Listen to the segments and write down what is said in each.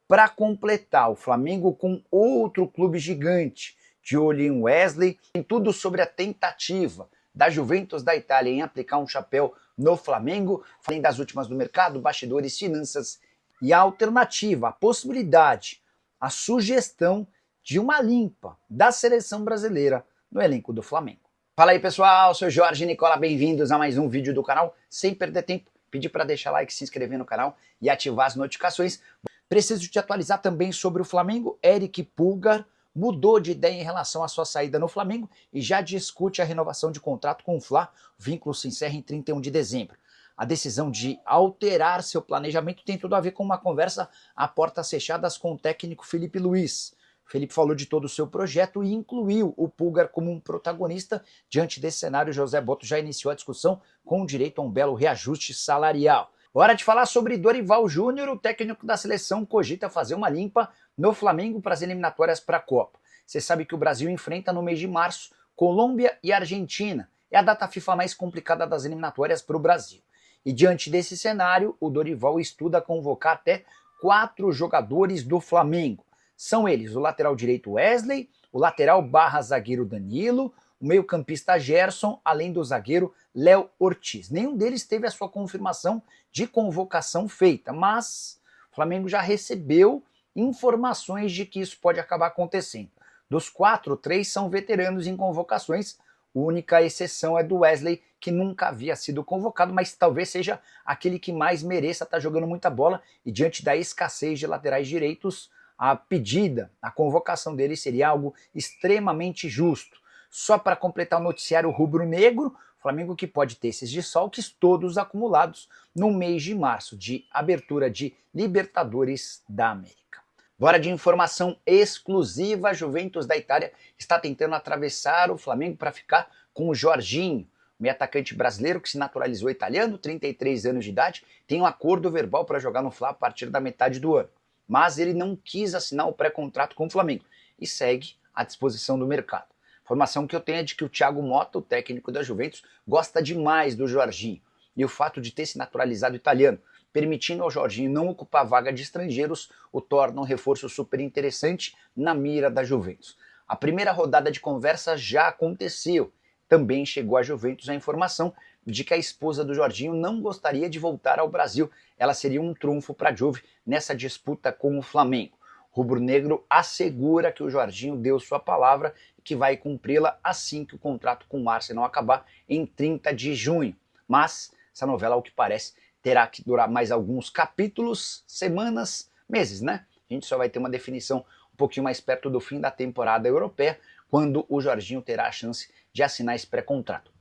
Para completar, o Flamengo com outro clube gigante, de olho em Wesley, tem tudo sobre a tentativa da Juventus da Itália em aplicar um chapéu no Flamengo, além das últimas do mercado, bastidores, finanças e a alternativa, a possibilidade, a sugestão de uma limpa da seleção brasileira no elenco do Flamengo. Fala aí pessoal, sou Jorge Nicola, bem-vindos a mais um vídeo do canal. Sem perder tempo, pedir para deixar like, se inscrever no canal e ativar as notificações. Preciso te atualizar também sobre o Flamengo. Eric Pulgar mudou de ideia em relação à sua saída no Flamengo e já discute a renovação de contrato com o Fla. O vínculo se encerra em 31 de dezembro. A decisão de alterar seu planejamento tem tudo a ver com uma conversa a portas fechadas com o técnico Felipe Luiz. Felipe falou de todo o seu projeto e incluiu o Pulgar como um protagonista. Diante desse cenário, José Botto já iniciou a discussão com direito a um belo reajuste salarial. Hora de falar sobre Dorival Júnior. O técnico da seleção cogita fazer uma limpa no Flamengo para as eliminatórias para a Copa. Você sabe que o Brasil enfrenta no mês de março Colômbia e Argentina. É a data FIFA mais complicada das eliminatórias para o Brasil. E diante desse cenário, o Dorival estuda convocar até 4 jogadores do Flamengo. São eles o lateral direito Wesley, o lateral / zagueiro Danilo, o meio-campista Gerson, além do zagueiro Léo Ortiz. Nenhum deles teve a sua confirmação de convocação feita, mas o Flamengo já recebeu informações de que isso pode acabar acontecendo. Dos 4, 3 são veteranos em convocações, a única exceção é do Wesley, que nunca havia sido convocado, mas talvez seja aquele que mais mereça estar jogando muita bola, e diante da escassez de laterais direitos, a pedida, a convocação dele seria algo extremamente justo. Só para completar o noticiário rubro-negro, Flamengo que pode ter esses desfalques todos acumulados no mês de março, de abertura de Libertadores da América. Bora de informação exclusiva, a Juventus da Itália está tentando atravessar o Flamengo para ficar com o Jorginho, meio atacante brasileiro que se naturalizou italiano, 33 anos de idade, tem um acordo verbal para jogar no Fla a partir da metade do ano. Mas ele não quis assinar o pré-contrato com o Flamengo e segue à disposição do mercado. A informação que eu tenho é de que o Thiago Motta, o técnico da Juventus, gosta demais do Jorginho. E o fato de ter se naturalizado italiano, permitindo ao Jorginho não ocupar vaga de estrangeiros, o torna um reforço super interessante na mira da Juventus. A primeira rodada de conversa já aconteceu. Também chegou à Juventus a informação de que a esposa do Jorginho não gostaria de voltar ao Brasil. Ela seria um trunfo para a Juve nessa disputa com o Flamengo. O rubro-negro assegura que o Jorginho deu sua palavra e que vai cumpri-la assim que o contrato com o Arsenal acabar em 30 de junho. Mas essa novela, ao que parece, terá que durar mais alguns capítulos, semanas, meses, né? A gente só vai ter uma definição um pouquinho mais perto do fim da temporada europeia, quando o Jorginho terá a chance de assinar esse pré-contrato,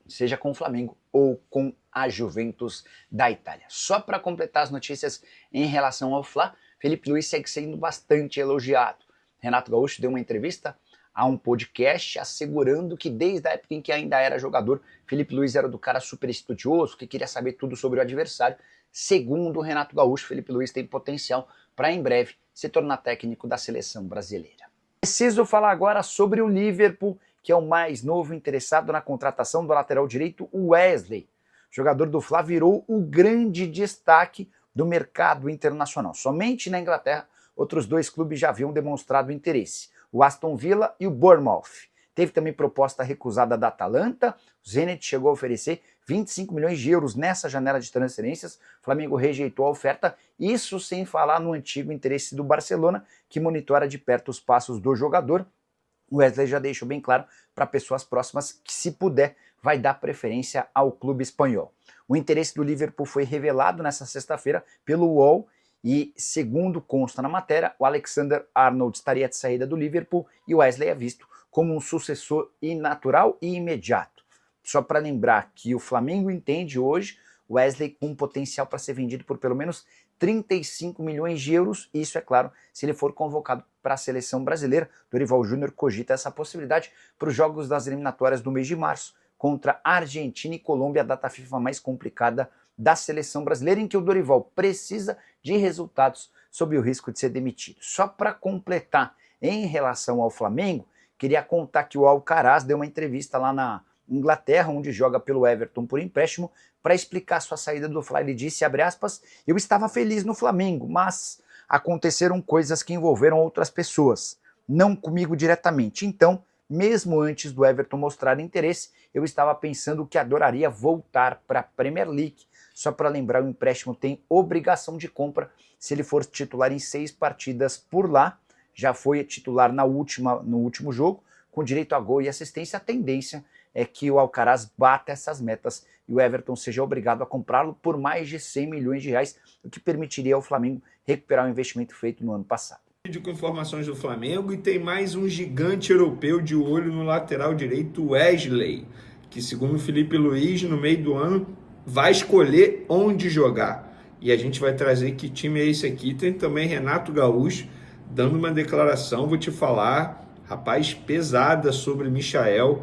seja com o Flamengo ou com a Juventus da Itália. Só para completar as notícias em relação ao Fla, Felipe Luiz segue sendo bastante elogiado. Renato Gaúcho deu uma entrevista a um podcast assegurando que desde a época em que ainda era jogador, Felipe Luiz era do cara super estudioso, que queria saber tudo sobre o adversário. Segundo o Renato Gaúcho, Felipe Luiz tem potencial para em breve se tornar técnico da seleção brasileira. Preciso falar agora sobre o Liverpool, que é o mais novo interessado na contratação do lateral direito, o Wesley. O jogador do Fla virou o grande destaque do mercado internacional. Somente na Inglaterra, outros 2 clubes já haviam demonstrado interesse, o Aston Villa e o Bournemouth. Teve também proposta recusada da Atalanta, o Zenit chegou a oferecer 25 milhões de euros nessa janela de transferências, o Flamengo rejeitou a oferta, isso sem falar no antigo interesse do Barcelona, que monitora de perto os passos do jogador. O Wesley já deixou bem claro para pessoas próximas que, se puder, vai dar preferência ao clube espanhol. O interesse do Liverpool foi revelado nessa sexta-feira pelo UOL e, segundo consta na matéria, o Alexander-Arnold estaria de saída do Liverpool e o Wesley é visto como um sucessor natural e imediato. Só para lembrar que o Flamengo entende hoje o Wesley com potencial para ser vendido por pelo menos 35 milhões de euros, isso é claro, se ele for convocado para a seleção brasileira. Dorival Júnior cogita essa possibilidade para os jogos das eliminatórias do mês de março, contra Argentina e Colômbia, a data FIFA mais complicada da seleção brasileira, em que o Dorival precisa de resultados sob o risco de ser demitido. Só para completar, em relação ao Flamengo, queria contar que o Alcaraz deu uma entrevista lá na Inglaterra, onde joga pelo Everton por empréstimo, para explicar sua saída do Fla. Ele disse, abre aspas, eu estava feliz no Flamengo, mas aconteceram coisas que envolveram outras pessoas, não comigo diretamente. Então, mesmo antes do Everton mostrar interesse, eu estava pensando que adoraria voltar para a Premier League. Só para lembrar, o empréstimo tem obrigação de compra se ele for titular em 6 partidas por lá. Já foi titular no último jogo, com direito a gol e assistência. A tendência é que o Alcaraz bata essas metas e o Everton seja obrigado a comprá-lo por mais de 100 milhões de reais, o que permitiria ao Flamengo recuperar o investimento feito no ano passado. Vídeo com informações do Flamengo, e tem mais um gigante europeu de olho no lateral direito, Wesley, que segundo o Felipe Luiz, no meio do ano, vai escolher onde jogar. E a gente vai trazer que time é esse aqui. Tem também Renato Gaúcho dando uma declaração, vou te falar, rapaz, pesada sobre Michael,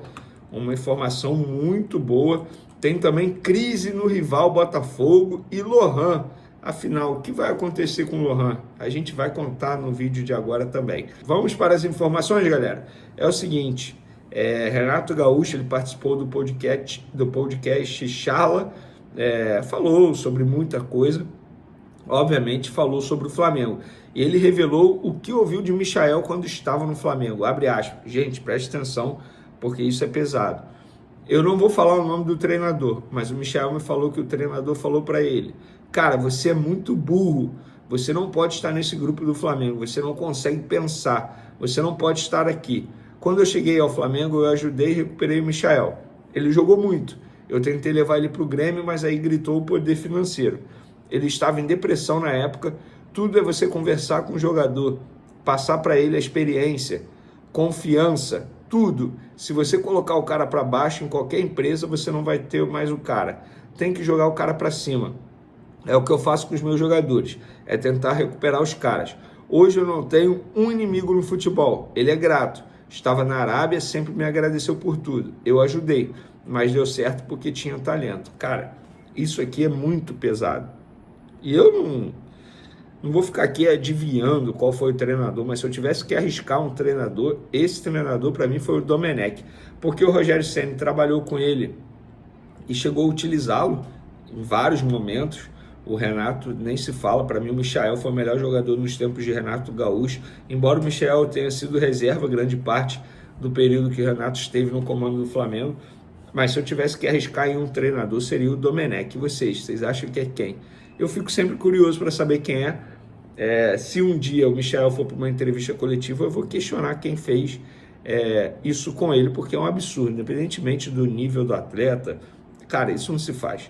uma informação muito boa. Tem também crise no rival Botafogo e Lohan. Afinal, o que vai acontecer com o Lohan? A gente vai contar no vídeo de agora também. Vamos para as informações, galera. É o seguinte, Renato Gaúcho, ele participou do podcast Charla, falou sobre muita coisa, obviamente falou sobre o Flamengo. E ele revelou o que ouviu de Michael quando estava no Flamengo. Abre aspas. Gente, preste atenção, porque isso é pesado. Eu não vou falar o nome do treinador, mas o Michael me falou que o treinador falou para ele: cara, você é muito burro, você não pode estar nesse grupo do Flamengo, você não consegue pensar, você não pode estar aqui. Quando eu cheguei ao Flamengo, eu ajudei e recuperei o Michael. Ele jogou muito, eu tentei levar ele para o Grêmio, mas aí gritou o poder financeiro. Ele estava em depressão na época. Tudo é você conversar com o jogador, passar para ele a experiência, confiança, tudo. Se você colocar o cara para baixo em qualquer empresa, você não vai ter mais o cara. Tem que jogar o cara para cima. É o que eu faço com os meus jogadores, é tentar recuperar os caras. Hoje eu não tenho um inimigo no futebol, ele é grato. Estava na Arábia, sempre me agradeceu por tudo. Eu ajudei, mas deu certo porque tinha talento. Cara, isso aqui é muito pesado. E eu não vou ficar aqui adivinhando qual foi o treinador, mas se eu tivesse que arriscar um treinador, esse treinador para mim foi o Domenech, porque o Rogério Ceni trabalhou com ele e chegou a utilizá-lo em vários momentos. O Renato nem se fala, para mim o Michael foi o melhor jogador nos tempos de Renato Gaúcho, embora o Michael tenha sido reserva grande parte do período que o Renato esteve no comando do Flamengo, mas se eu tivesse que arriscar em um treinador, seria o Domenech. E vocês acham que é quem? Eu fico sempre curioso para saber quem é. Se um dia o Michael for para uma entrevista coletiva, eu vou questionar quem fez isso com ele, porque é um absurdo, independentemente do nível do atleta. Cara, isso não se faz.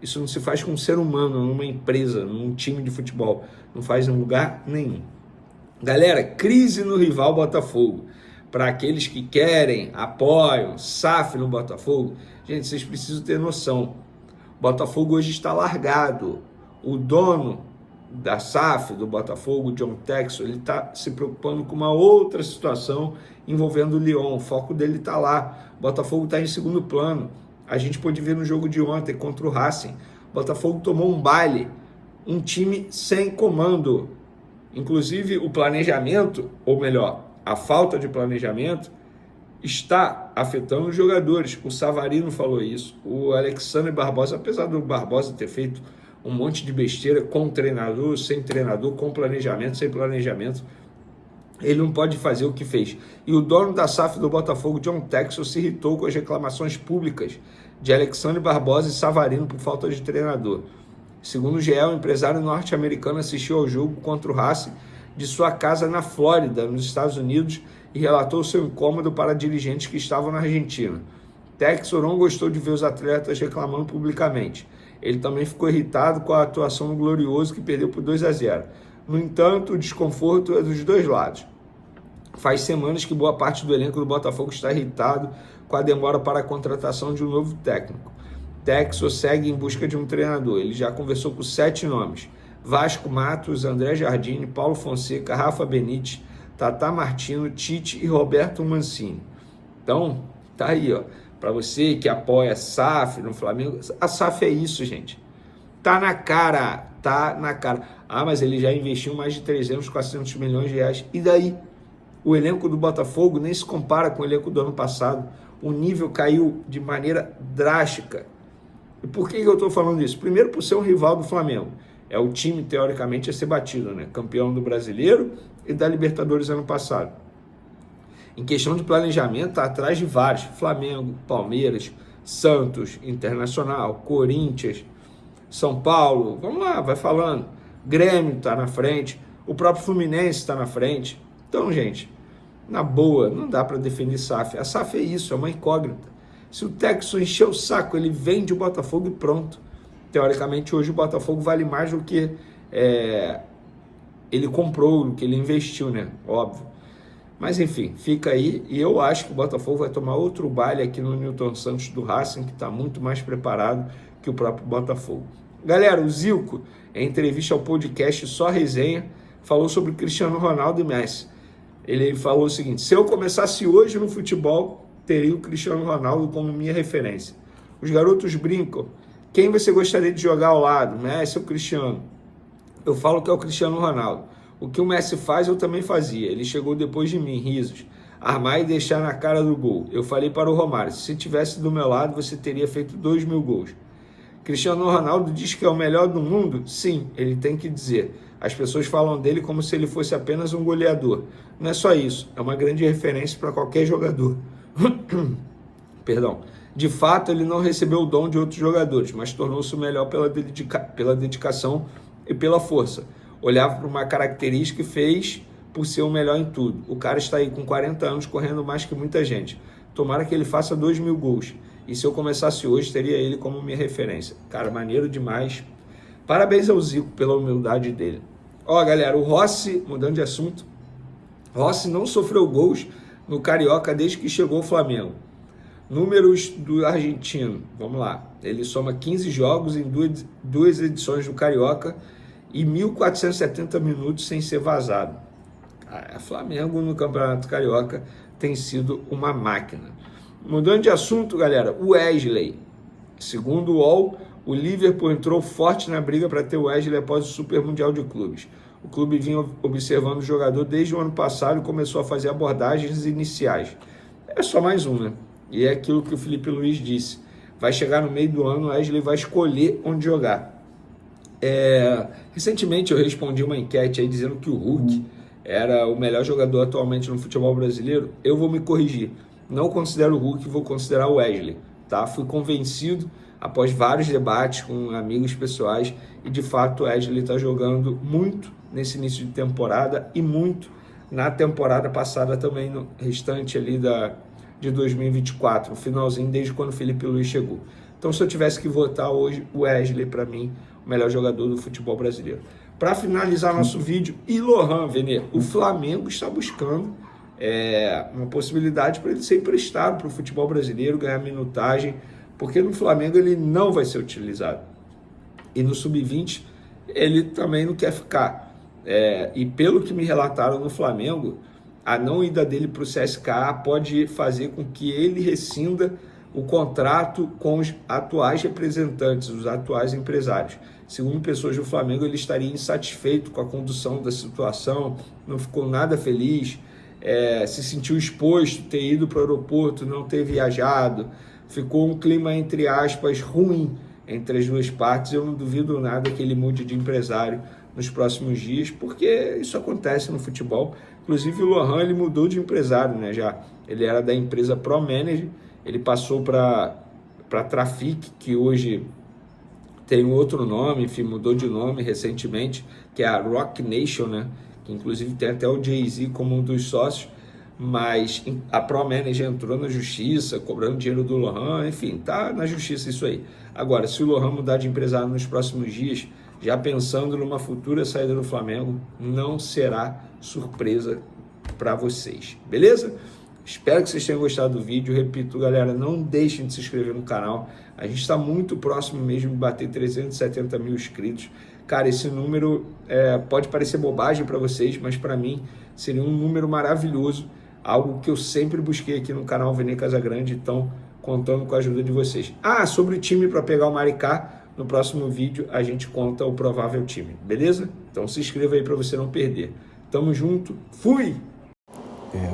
Isso não se faz com um ser humano, numa empresa, num time de futebol. Não faz em lugar nenhum. Galera, crise no rival Botafogo. Para aqueles que querem, apoiam, SAF no Botafogo, gente, vocês precisam ter noção. O Botafogo hoje está largado. O dono da SAF, do Botafogo, John Textor, ele está se preocupando com uma outra situação envolvendo o Lyon. O foco dele está lá. O Botafogo está em segundo plano. A gente pôde ver no jogo de ontem contra o Racing. O Botafogo tomou um baile, um time sem comando. Inclusive o planejamento, ou melhor, a falta de planejamento, está afetando os jogadores. O Savarino falou isso, o Alexandre Barbosa, apesar do Barbosa ter feito um monte de besteira com treinador, sem treinador, com planejamento, sem planejamento, ele não pode fazer o que fez. E o dono da SAF do Botafogo, John Textor, se irritou com as reclamações públicas de Alexandre Barbosa e Savarino por falta de treinador. Segundo o GE, o empresário norte-americano assistiu ao jogo contra o Racing de sua casa na Flórida, nos Estados Unidos, e relatou seu incômodo para dirigentes que estavam na Argentina. Textor não gostou de ver os atletas reclamando publicamente. Ele também ficou irritado com a atuação do Glorioso, que perdeu por 2-0. No entanto, o desconforto é dos dois lados. Faz semanas que boa parte do elenco do Botafogo está irritado com a demora para a contratação de um novo técnico. Textor segue em busca de um treinador. Ele já conversou com 7 nomes: Vasco Matos, André Jardine, Paulo Fonseca, Rafa Benítez, Tata Martino, Tite e Roberto Mancini. Então, tá aí, ó. Para você que apoia a SAF no Flamengo, a SAF é isso, gente. Tá na cara, tá na cara. Ah, mas ele já investiu mais de 300, 400 milhões de reais. E daí? O elenco do Botafogo nem se compara com o elenco do ano passado. O nível caiu de maneira drástica. E por que eu estou falando isso? Primeiro, por ser um rival do Flamengo. é o time, teoricamente, a ser batido, né? Campeão do Brasileiro e da Libertadores ano passado. Em questão de planejamento, está atrás de vários. Flamengo, Palmeiras, Santos, Internacional, Corinthians, São Paulo, vamos lá, vai falando. Grêmio está na frente, o próprio Fluminense está na frente. Então, gente, na boa, não dá para definir SAF. A SAF é isso, é uma incógnita. Se o Texo encher o saco, ele vende o Botafogo e pronto. Teoricamente, hoje o Botafogo vale mais do que ele comprou, do que ele investiu, né? Óbvio. Mas, enfim, fica aí. E eu acho que o Botafogo vai tomar outro baile aqui no Newton Santos do Racing, que está muito mais preparado que o próprio Botafogo. Galera, o Zico, em entrevista ao podcast Só Resenha, falou sobre Cristiano Ronaldo e Messi. Ele falou o seguinte: se eu começasse hoje no futebol, teria o Cristiano Ronaldo como minha referência. Os garotos brincam. Quem você gostaria de jogar ao lado? Messi ou Cristiano? Eu falo que é o Cristiano Ronaldo. O que o Messi faz, eu também fazia. Ele chegou depois de mim, risos. Armar e deixar na cara do gol. Eu falei para o Romário, se tivesse do meu lado, você teria feito 2.000 gols. Cristiano Ronaldo diz que é o melhor do mundo? Sim, ele tem que dizer. As pessoas falam dele como se ele fosse apenas um goleador. Não é só isso, é uma grande referência para qualquer jogador. Perdão. De fato, ele não recebeu o dom de outros jogadores, mas tornou-se o melhor pela dedicação e pela força. Olhava para uma característica e fez por ser o melhor em tudo. O cara está aí com 40 anos, correndo mais que muita gente. Tomara que ele faça 2.000 gols. E se eu começasse hoje, teria ele como minha referência. Cara, maneiro demais. Parabéns ao Zico pela humildade dele. Ó, galera, o Rossi, mudando de assunto, Rossi não sofreu gols no Carioca desde que chegou ao Flamengo. Números do argentino, vamos lá. Ele soma 15 jogos em duas edições do Carioca e 1.470 minutos sem ser vazado. Cara, Flamengo no Campeonato Carioca tem sido uma máquina. Mudando de assunto, galera, o Wesley. Segundo o UOL, o Liverpool entrou forte na briga para ter o Wesley após o Super Mundial de Clubes. O clube vinha observando o jogador desde o ano passado e começou a fazer abordagens iniciais. É só mais um, né? E é aquilo que o Felipe Luiz disse. Vai chegar no meio do ano, o Wesley vai escolher onde jogar. Recentemente eu respondi uma enquete aí dizendo que o Hulk era o melhor jogador atualmente no futebol brasileiro. Eu vou me corrigir. Não considero o Hulk, vou considerar o Wesley. Tá? Fui convencido após vários debates com amigos pessoais e de fato o Wesley está jogando muito nesse início de temporada e muito na temporada passada também, no restante ali de 2024, no finalzinho, desde quando o Felipe Luiz chegou. Então, se eu tivesse que votar hoje, o Wesley, para mim, o melhor jogador do futebol brasileiro. Para finalizar nosso vídeo, e Lohan, Venê, o Flamengo está buscando uma possibilidade para ele ser emprestado para o futebol brasileiro, ganhar minutagem, porque no Flamengo ele não vai ser utilizado. E no Sub-20 ele também não quer ficar. E pelo que me relataram no Flamengo, a não ida dele para o CSKA pode fazer com que ele rescinda o contrato com os atuais representantes, os atuais empresários. Segundo pessoas do Flamengo, ele estaria insatisfeito com a condução da situação, não ficou nada feliz, se sentiu exposto, ter ido para o aeroporto, não ter viajado, ficou um clima, entre aspas, ruim entre as duas partes. Eu não duvido nada que ele mude de empresário nos próximos dias, porque isso acontece no futebol. Inclusive o Lohan, ele mudou de empresário, né? Já ele era da empresa Pro Manager, ele passou para Trafic, que hoje tem um outro nome, enfim, mudou de nome recentemente, que é a Rock Nation, né? Que inclusive tem até o Jay-Z como um dos sócios, mas a Pro Manager entrou na justiça, cobrando dinheiro do Lohan, enfim, tá na justiça isso aí. Agora, se o Lohan mudar de empresário nos próximos dias, já pensando numa futura saída do Flamengo, não será surpresa para vocês, beleza? Espero que vocês tenham gostado do vídeo. Repito, galera, não deixem de se inscrever no canal. A gente está muito próximo mesmo de bater 370 mil inscritos. Cara, esse número pode parecer bobagem para vocês, mas para mim seria um número maravilhoso, algo que eu sempre busquei aqui no canal Vene Casagrande, então contando com a ajuda de vocês. Sobre o time para pegar o Maricá, no próximo vídeo a gente conta o provável time, beleza? Então se inscreva aí para você não perder. Tamo junto, fui!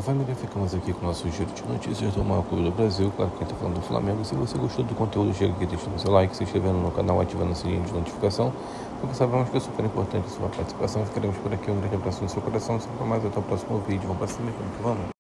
Família, ficamos aqui com o nosso giro de notícias do maior clube do Brasil, claro que a gente está falando do Flamengo. Se você gostou do conteúdo, chega aqui deixando seu like, se inscrevendo no canal, ativando o sininho de notificação, porque sabemos que é super importante a sua participação. Ficaremos por aqui, um grande abraço no seu coração, sempre mais, até o próximo vídeo. Vamos para cima, vamos.